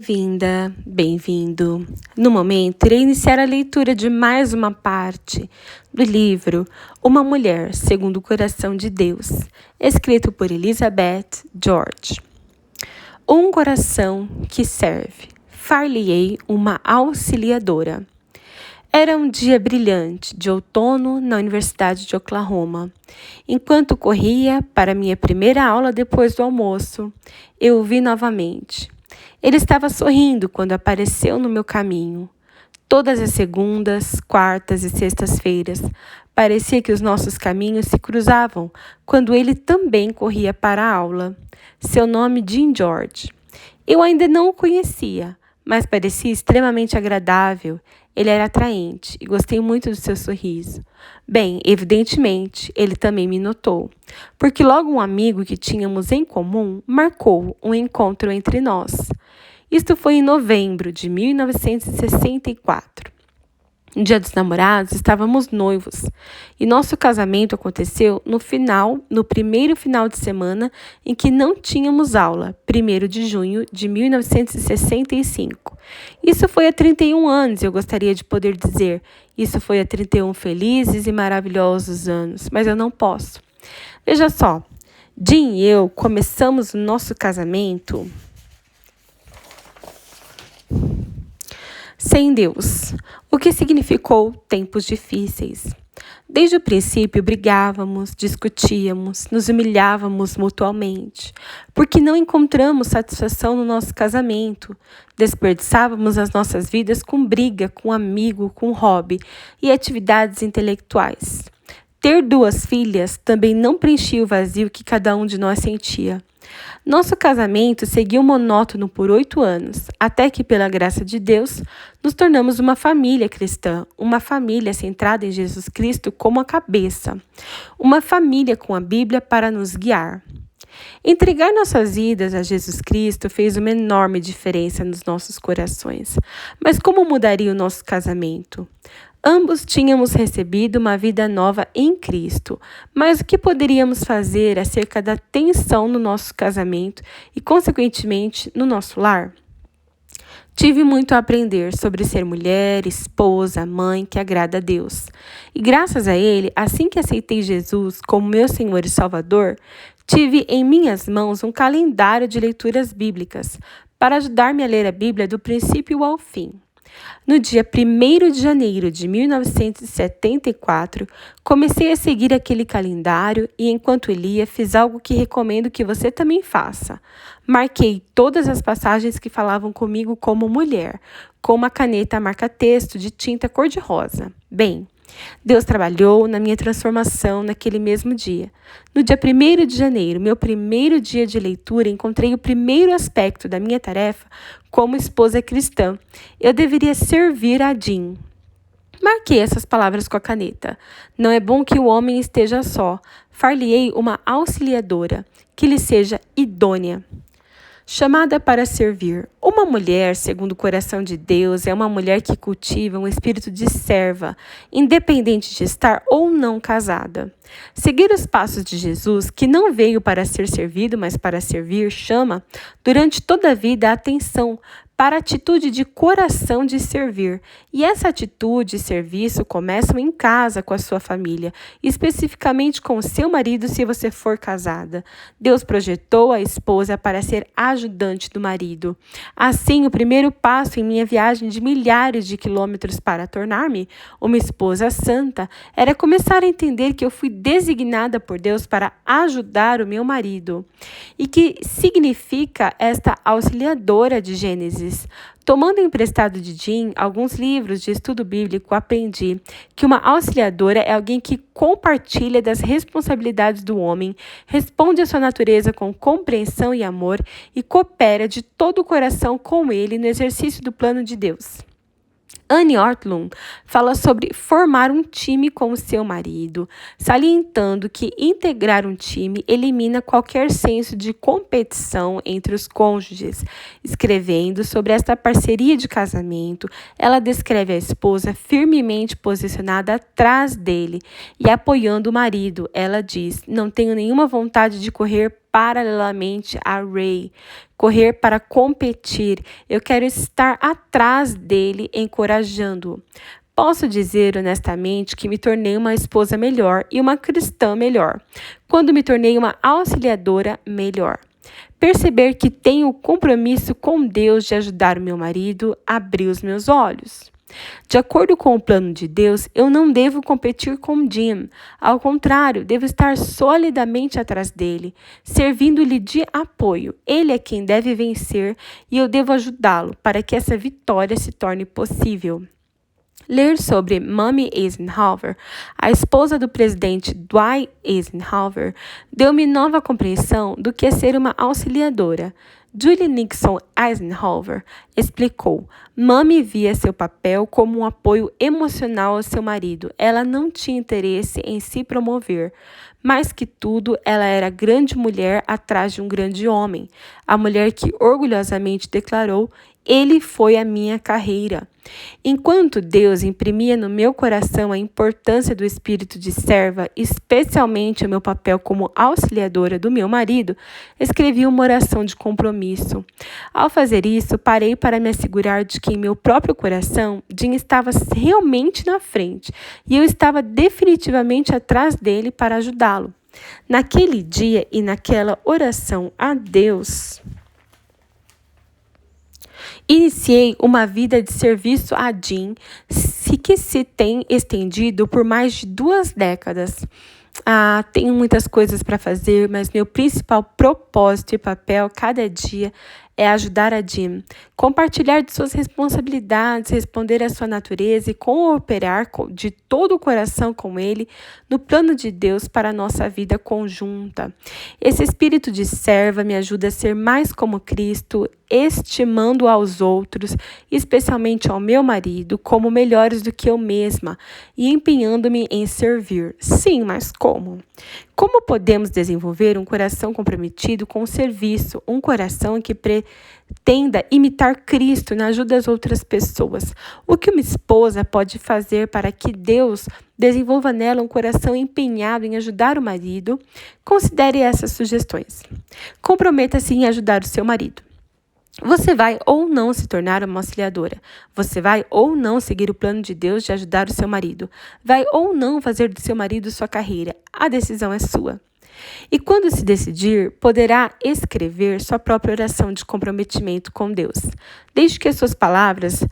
Bem-vinda, bem-vindo. No momento, irei iniciar a leitura de mais uma parte do livro Uma Mulher Segundo o Coração de Deus, escrito por Elizabeth George. Um coração que serve. Far-lhe-ei uma auxiliadora. Era um dia brilhante de outono na Universidade de Oklahoma. Enquanto corria para minha primeira aula depois do almoço, eu o vi novamente. Ele estava sorrindo quando apareceu no meu caminho. Todas as segundas, quartas e sextas-feiras, parecia que os nossos caminhos se cruzavam quando ele também corria para a aula. Seu nome, Jim George. Eu ainda não o conhecia, mas parecia extremamente agradável. Ele era atraente e gostei muito do seu sorriso. Bem, evidentemente, ele também me notou, porque logo um amigo que tínhamos em comum marcou um encontro entre nós. Isto foi em novembro de 1964. No Dia dos Namorados, estávamos noivos e nosso casamento aconteceu no primeiro final de semana em que não tínhamos aula, 1º de junho de 1965. Isso foi há 31 anos, eu gostaria de poder dizer. Isso foi há 31 felizes e maravilhosos anos, mas eu não posso. Veja só, Jim e eu começamos o nosso casamento sem Deus, o que significou tempos difíceis. Desde o princípio brigávamos, discutíamos, nos humilhávamos mutuamente, porque não encontramos satisfação no nosso casamento. Desperdiçávamos as nossas vidas com briga, com amigo, com hobby e atividades intelectuais. Ter 2 filhas também não preenchia o vazio que cada um de nós sentia. Nosso casamento seguiu monótono por 8 anos, até que, pela graça de Deus, nos tornamos uma família cristã, uma família centrada em Jesus Cristo como a cabeça, uma família com a Bíblia para nos guiar. Entregar nossas vidas a Jesus Cristo fez uma enorme diferença nos nossos corações. Mas como mudaria o nosso casamento? Ambos tínhamos recebido uma vida nova em Cristo, mas o que poderíamos fazer acerca da tensão no nosso casamento e, consequentemente, no nosso lar? Tive muito a aprender sobre ser mulher, esposa, mãe que agrada a Deus. E graças a Ele, assim que aceitei Jesus como meu Senhor e Salvador, tive em minhas mãos um calendário de leituras bíblicas para ajudar-me a ler a Bíblia do princípio ao fim. No dia 1º de janeiro de 1974, comecei a seguir aquele calendário e, enquanto lia, fiz algo que recomendo que você também faça. Marquei todas as passagens que falavam comigo como mulher, com uma caneta marca-texto de tinta cor-de-rosa. Bem, Deus trabalhou na minha transformação naquele mesmo dia. No dia 1º de janeiro, meu primeiro dia de leitura, encontrei o primeiro aspecto da minha tarefa como esposa cristã. Eu deveria servir a Jim. Marquei essas palavras com a caneta. Não é bom que o homem esteja só. Far-lhe-ei uma auxiliadora, que lhe seja idônea. Chamada para servir. Uma mulher, segundo o coração de Deus, é uma mulher que cultiva um espírito de serva, independente de estar ou não casada. Seguir os passos de Jesus, que não veio para ser servido, mas para servir, chama, durante toda a vida, a atenção para a atitude de coração de servir. E essa atitude e serviço começam em casa com a sua família, especificamente com o seu marido se você for casada. Deus projetou a esposa para ser ajudante do marido. Assim, o primeiro passo em minha viagem de milhares de quilômetros para tornar-me uma esposa santa era começar a entender que eu fui designada por Deus para ajudar o meu marido. E que significa esta auxiliadora de Gênesis? Tomando emprestado de Jim alguns livros de estudo bíblico, aprendi que uma auxiliadora é alguém que compartilha das responsabilidades do homem, responde à sua natureza com compreensão e amor e coopera de todo o coração com ele no exercício do plano de Deus. Anne Ortlund fala sobre formar um time com o seu marido, salientando que integrar um time elimina qualquer senso de competição entre os cônjuges. Escrevendo sobre esta parceria de casamento, ela descreve a esposa firmemente posicionada atrás dele e apoiando o marido. Ela diz: "Não tenho nenhuma vontade de correr paralelamente a Ray, correr para competir. Eu quero estar atrás dele, encorajando-o. Posso dizer honestamente que me tornei uma esposa melhor e uma cristã melhor, quando me tornei uma auxiliadora melhor. Perceber que tenho o compromisso com Deus de ajudar o meu marido abriu os meus olhos. De acordo com o plano de Deus, eu não devo competir com Jim. Ao contrário, devo estar solidamente atrás dele, servindo-lhe de apoio. Ele é quem deve vencer e eu devo ajudá-lo para que essa vitória se torne possível." Ler sobre Mamie Eisenhower, a esposa do presidente Dwight Eisenhower, deu-me nova compreensão do que é ser uma auxiliadora. Julie Nixon Eisenhower explicou: Mamie via seu papel como um apoio emocional ao seu marido. Ela não tinha interesse em se promover. Mais que tudo, ela era a grande mulher atrás de um grande homem. A mulher que orgulhosamente declarou: "Ele foi a minha carreira." Enquanto Deus imprimia no meu coração a importância do espírito de serva, especialmente o meu papel como auxiliadora do meu marido, escrevi uma oração de compromisso. Ao fazer isso, parei para me assegurar de que em meu próprio coração, Jim estava realmente na frente e eu estava definitivamente atrás dele para ajudá-lo. Naquele dia e naquela oração a Deus, iniciei uma vida de serviço a Jim, que se tem estendido por mais de 2 décadas. Tenho muitas coisas para fazer, mas meu principal propósito e papel cada dia é ajudar a Jim, compartilhar de suas responsabilidades, responder à sua natureza e cooperar de todo o coração com ele no plano de Deus para a nossa vida conjunta. Esse espírito de serva me ajuda a ser mais como Cristo, estimando aos outros, especialmente ao meu marido, como melhores do que eu mesma e empenhando-me em servir. Sim, mas como? Como podemos desenvolver um coração comprometido com o serviço, um coração que pretenda imitar Cristo na ajuda das outras pessoas? O que uma esposa pode fazer para que Deus desenvolva nela um coração empenhado em ajudar o marido? Considere essas sugestões. Comprometa-se em ajudar o seu marido. Você vai ou não se tornar uma auxiliadora. Você vai ou não seguir o plano de Deus de ajudar o seu marido. Vai ou não fazer do seu marido sua carreira. A decisão é sua. E quando se decidir, poderá escrever sua própria oração de comprometimento com Deus. Desde que as suas palavras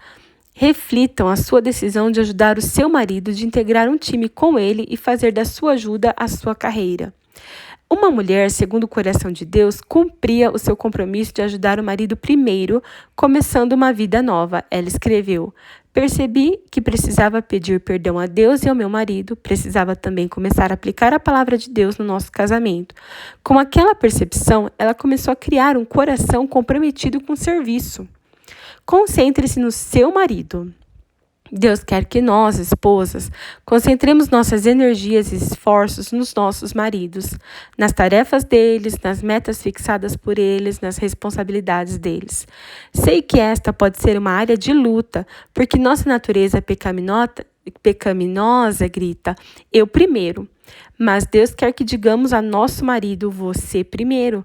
reflitam a sua decisão de ajudar o seu marido, de integrar um time com ele e fazer da sua ajuda a sua carreira. Uma mulher, segundo o coração de Deus, cumpria o seu compromisso de ajudar o marido primeiro, começando uma vida nova. Ela escreveu: "Percebi que precisava pedir perdão a Deus e ao meu marido, precisava também começar a aplicar a palavra de Deus no nosso casamento." Com aquela percepção, ela começou a criar um coração comprometido com o serviço. Concentre-se no seu marido. Deus quer que nós, esposas, concentremos nossas energias e esforços nos nossos maridos, nas tarefas deles, nas metas fixadas por eles, nas responsabilidades deles. Sei que esta pode ser uma área de luta, porque nossa natureza pecaminosa grita: "Eu primeiro." Mas Deus quer que digamos a nosso marido: "Você primeiro."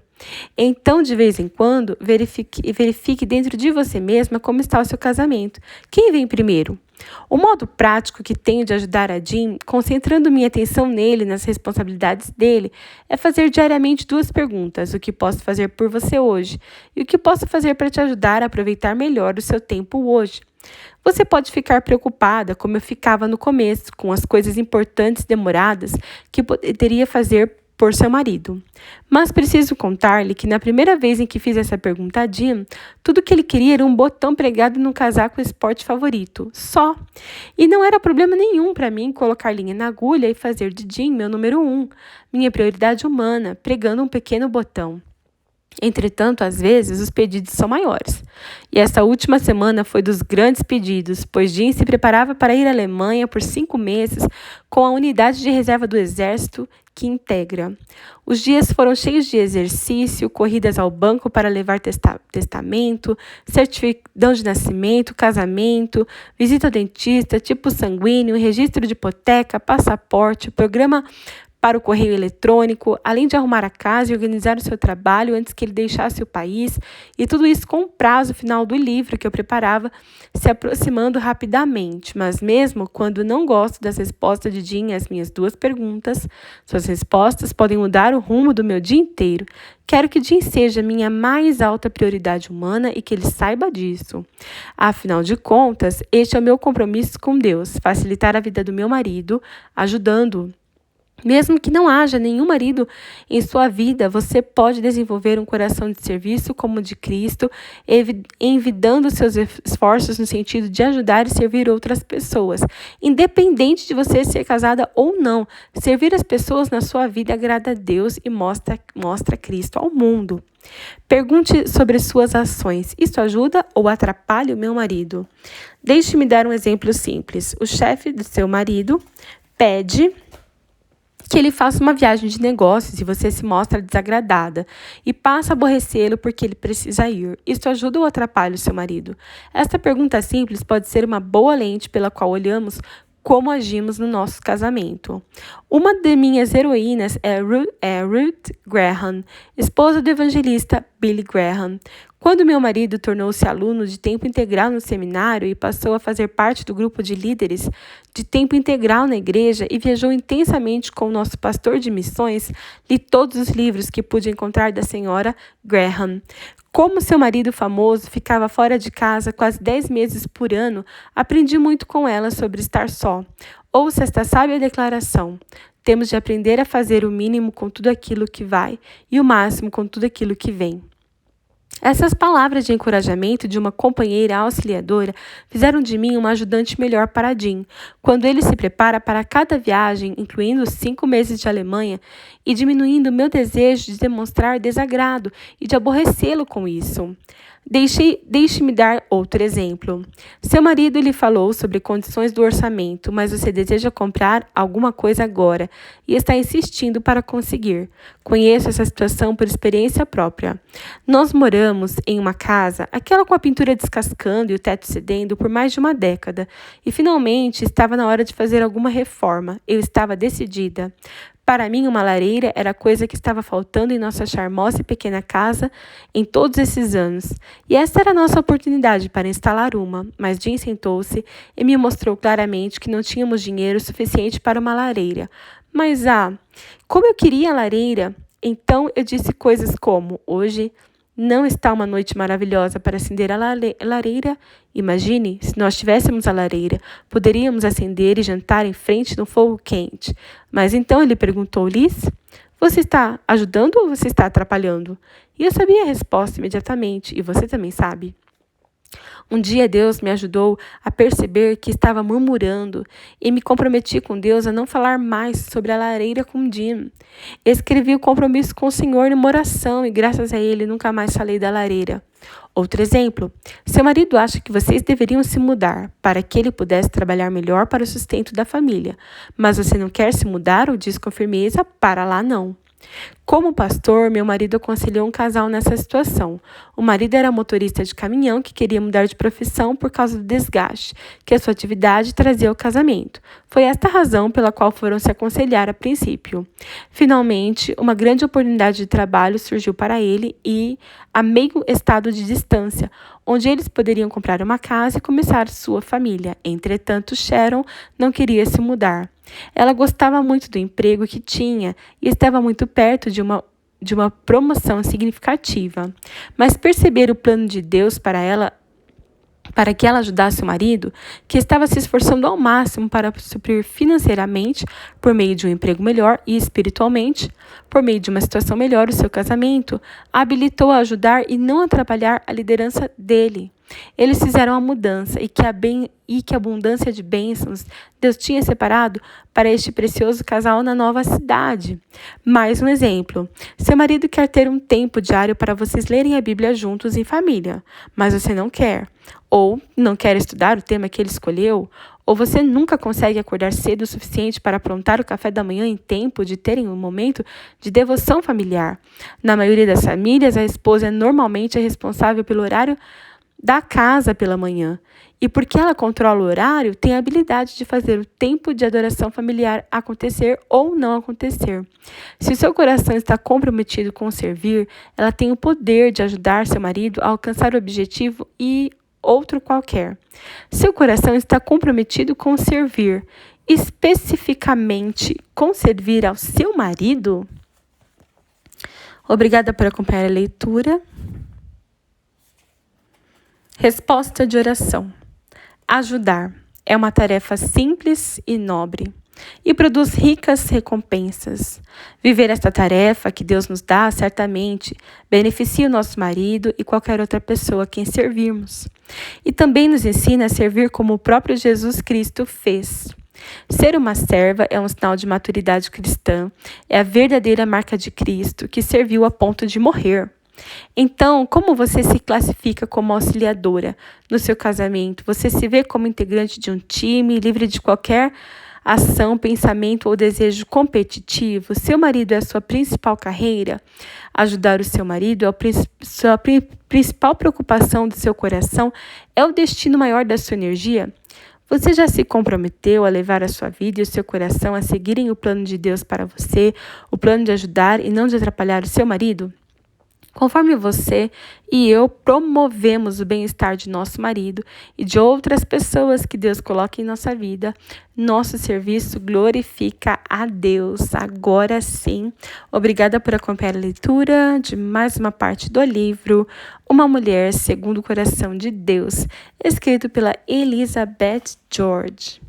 Então, de vez em quando, verifique dentro de você mesma como está o seu casamento. Quem vem primeiro? O modo prático que tenho de ajudar a Jim, concentrando minha atenção nele, nas responsabilidades dele, é fazer diariamente 2 perguntas: o que posso fazer por você hoje? E o que posso fazer para te ajudar a aproveitar melhor o seu tempo hoje? Você pode ficar preocupada, como eu ficava no começo, com as coisas importantes e demoradas que poderia fazer por seu marido. Mas preciso contar-lhe que na primeira vez em que fiz essa pergunta a Jim, tudo que ele queria era um botão pregado num casaco esporte favorito, só. E não era problema nenhum para mim colocar linha na agulha e fazer de Jim meu número 1, minha prioridade humana, pregando um pequeno botão. Entretanto, às vezes, os pedidos são maiores. E essa última semana foi dos grandes pedidos, pois Jean se preparava para ir à Alemanha por 5 meses com a unidade de reserva do Exército que integra. Os dias foram cheios de exercício, corridas ao banco para levar testamento, certidão de nascimento, casamento, visita ao dentista, tipo sanguíneo, registro de hipoteca, passaporte, programa para o correio eletrônico, além de arrumar a casa e organizar o seu trabalho antes que ele deixasse o país, e tudo isso com o prazo final do livro que eu preparava se aproximando rapidamente. Mas mesmo quando não gosto das respostas de Jean às minhas 2 perguntas, suas respostas podem mudar o rumo do meu dia inteiro. Quero que Jean seja minha mais alta prioridade humana e que ele saiba disso. Afinal de contas, este é o meu compromisso com Deus, facilitar a vida do meu marido, ajudando-o. Mesmo que não haja nenhum marido em sua vida, você pode desenvolver um coração de serviço como o de Cristo, envidando seus esforços no sentido de ajudar e servir outras pessoas. Independente de você ser casada ou não, servir as pessoas na sua vida agrada a Deus e mostra Cristo ao mundo. Pergunte sobre suas ações. Isso ajuda ou atrapalha o meu marido? Deixe-me dar um exemplo simples. O chefe do seu marido pede que ele faça uma viagem de negócios e você se mostra desagradada e passa a aborrecê-lo porque ele precisa ir. Isso ajuda ou atrapalha o seu marido? Esta pergunta simples pode ser uma boa lente pela qual olhamos como agimos no nosso casamento. Uma de minhas heroínas é Ruth Graham, esposa do evangelista Billy Graham. Quando meu marido tornou-se aluno de tempo integral no seminário e passou a fazer parte do grupo de líderes de tempo integral na igreja e viajou intensamente com o nosso pastor de missões, li todos os livros que pude encontrar da senhora Graham. Como seu marido famoso ficava fora de casa quase 10 meses por ano, aprendi muito com ela sobre estar só. Ouça esta sábia declaração. Temos de aprender a fazer o mínimo com tudo aquilo que vai e o máximo com tudo aquilo que vem. Essas palavras de encorajamento de uma companheira auxiliadora fizeram de mim uma ajudante melhor para Jean, quando ele se prepara para cada viagem, incluindo os 5 meses de Alemanha, e diminuindo meu desejo de demonstrar desagrado e de aborrecê-lo com isso. Deixe-me dar outro exemplo. Seu marido lhe falou sobre condições do orçamento, mas você deseja comprar alguma coisa agora e está insistindo para conseguir. Conheço essa situação por experiência própria. Nós moramos em uma casa, aquela com a pintura descascando e o teto cedendo por mais de uma década, e finalmente estava na hora de fazer alguma reforma. Eu estava decidida. Para mim, uma lareira era a coisa que estava faltando em nossa charmosa e pequena casa em todos esses anos. E esta era a nossa oportunidade para instalar uma. Mas Jean sentou-se e me mostrou claramente que não tínhamos dinheiro suficiente para uma lareira. Mas, como eu queria a lareira! Então eu disse coisas como, hoje não está uma noite maravilhosa para acender a lareira? Imagine, se nós tivéssemos a lareira, poderíamos acender e jantar em frente no fogo quente. Mas então ele perguntou, Liz, você está ajudando ou você está atrapalhando? E eu sabia a resposta imediatamente, e você também sabe. Um dia Deus me ajudou a perceber que estava murmurando e me comprometi com Deus a não falar mais sobre a lareira com Jean. Escrevi o compromisso com o Senhor numa oração e graças a ele nunca mais falei da lareira. Outro exemplo, seu marido acha que vocês deveriam se mudar para que ele pudesse trabalhar melhor para o sustento da família, mas você não quer se mudar ou diz com firmeza, para lá não. Como pastor, meu marido aconselhou um casal nessa situação. O marido era motorista de caminhão que queria mudar de profissão por causa do desgaste que a sua atividade trazia ao casamento. Foi esta a razão pela qual foram se aconselhar a princípio. Finalmente, uma grande oportunidade de trabalho surgiu para ele e a meio estado de distância, onde eles poderiam comprar uma casa e começar sua família. Entretanto, Sharon não queria se mudar. Ela gostava muito do emprego que tinha e estava muito perto de uma promoção significativa. Mas perceber o plano de Deus para que ela ajudasse o marido, que estava se esforçando ao máximo para suprir financeiramente, por meio de um emprego melhor e espiritualmente, por meio de uma situação melhor, o seu casamento, a habilitou a ajudar e não atrapalhar a liderança dele. Eles fizeram a mudança e que a abundância de bênçãos Deus tinha separado para este precioso casal na nova cidade. Mais um exemplo. Seu marido quer ter um tempo diário para vocês lerem a Bíblia juntos em família, mas você não quer. Ou não quer estudar o tema que ele escolheu, ou você nunca consegue acordar cedo o suficiente para aprontar o café da manhã em tempo de terem um momento de devoção familiar. Na maioria das famílias, a esposa é normalmente responsável pelo horário da casa pela manhã. E porque ela controla o horário, tem a habilidade de fazer o tempo de adoração familiar acontecer ou não acontecer. Se o seu coração está comprometido com servir, ela tem o poder de ajudar seu marido a alcançar o objetivo e outro qualquer. Seu coração está comprometido com servir, especificamente com servir ao seu marido? Obrigada por acompanhar a leitura. Resposta de oração. Ajudar é uma tarefa simples e nobre e produz ricas recompensas. Viver esta tarefa que Deus nos dá certamente beneficia o nosso marido e qualquer outra pessoa a quem servirmos. E também nos ensina a servir como o próprio Jesus Cristo fez. Ser uma serva é um sinal de maturidade cristã, é a verdadeira marca de Cristo que serviu a ponto de morrer. Então, como você se classifica como auxiliadora no seu casamento? Você se vê como integrante de um time, livre de qualquer ação, pensamento ou desejo competitivo? Seu marido é a sua principal carreira? Ajudar o seu marido é a sua principal preocupação do seu coração? É o destino maior da sua energia? Você já se comprometeu a levar a sua vida e o seu coração a seguirem o plano de Deus para você, o plano de ajudar e não de atrapalhar o seu marido? Conforme você e eu promovemos o bem-estar de nosso marido e de outras pessoas que Deus coloca em nossa vida, nosso serviço glorifica a Deus. Agora sim, obrigada por acompanhar a leitura de mais uma parte do livro Uma Mulher Segundo o Coração de Deus, escrito pela Elizabeth George.